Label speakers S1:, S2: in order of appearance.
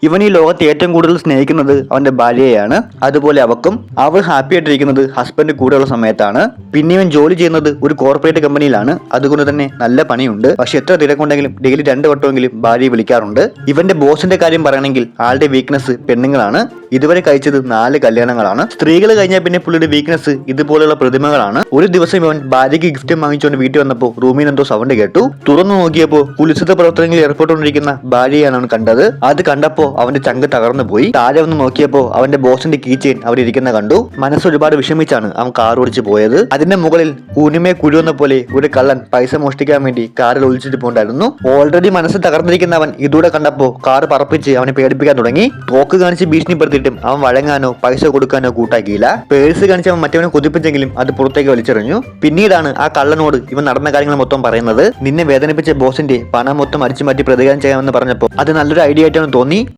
S1: ഇവൻ ഈ ലോകത്ത് ഏറ്റവും കൂടുതൽ സ്നേഹിക്കുന്നത് അവന്റെ ഭാര്യയെയാണ്. അതുപോലെ അവക്കും അവൾ ഹാപ്പി ആയിട്ടിരിക്കുന്നത് ഹസ്ബൻഡ് കൂടെയുള്ള സമയത്താണ്. പിന്നെ ഇവൻ ജോലി ചെയ്യുന്നത് ഒരു കോർപ്പറേറ്റ് കമ്പനിയിലാണ്. അതുകൊണ്ട് തന്നെ നല്ല പണിയുണ്ട്. പക്ഷെ എത്ര തിരക്കുണ്ടെങ്കിലും ഡെയിലി 2 വട്ടമെങ്കിലും ഭാര്യയെ വിളിക്കാറുണ്ട്. ഇവന്റെ ബോസിന്റെ കാര്യം പറയണമെങ്കിൽ ആളുടെ വീക്ക്നെസ് പെണ്ണുങ്ങളാണ്. ഇതുവരെ കഴിച്ചത് 4 കല്യാണങ്ങളാണ്. സ്ത്രീകൾ കഴിഞ്ഞാൽ പിന്നെ പുള്ളിയുടെ വീക്ക്നെസ് ഇതുപോലുള്ള പ്രതിമകളാണ്. ഒരു ദിവസം ഇവൻ ഭാര്യയ്ക്ക് ഗിഫ്റ്റ് വാങ്ങിച്ചുകൊണ്ട് വീട്ടിൽ വന്നപ്പോൾ റൂമിൽ എന്തോ സൗണ്ട് കേട്ടു. തുറന്നു നോക്കിയപ്പോൾ കുലിസിത പ്രവർത്തനങ്ങളിൽ ഏർപ്പെട്ടുകൊണ്ടിരിക്കുന്ന ഭാര്യയാണ് അവൻ കണ്ടത്. അത് കണ്ടപ്പോ അവന്റെ ചങ്ക് തകർന്നു പോയി. താഴെ വന്ന് നോക്കിയപ്പോ അവന്റെ ബോസിന്റെ കീ ചെയിൻ അവിടെ ഇരിക്കുന്ന കണ്ടു. മനസ്സ് ഒരുപാട് വിഷമിച്ചാണ് അവൻ കാർ ഓടിച്ച് പോയത്. അതിന്റെ മുകളിൽ കൂനിമേ കുഴിയുന്ന പോലെ ഒരു കള്ളൻ പൈസ മോഷ്ടിക്കാൻ വേണ്ടി കാറിൽ ഒളിച്ചിട്ട് പോണ്ടായിരുന്നു. ഓൾറെഡി മനസ്സ് തകർന്നിരിക്കുന്ന അവൻ ഇതൂടെ കണ്ടപ്പോ കാർ പറപ്പിച്ച് അവനെ പേടിപ്പിക്കാൻ തുടങ്ങി. തോക്ക് കാണിച്ച് ഭീഷണിപ്പെടുത്തിയിട്ടും അവൻ വഴങ്ങാനോ പൈസ കൊടുക്കാനോ കൂട്ടാക്കിയില്ല. പേഴ്സ് കാണിച്ച് അവൻ മറ്റവനെ കൊതിപ്പിച്ചെങ്കിലും അത് പുറത്തേക്ക് വലിച്ചെറിഞ്ഞു. പിന്നീടാണ് ആ കള്ളനോട് ഇവൻ നടന്ന കാര്യങ്ങൾ മൊത്തം പറയുന്നത്. നിന്നെ വേദനിപ്പിച്ച ബോസിന്റെ പണം മൊത്തം അടിച്ചു മാറ്റി പ്രതികാരം ചെയ്യാമെന്ന് പറഞ്ഞപ്പോൾ അത് നല്ലൊരു ഐഡിയ ആയിട്ടാണ് തോന്നി.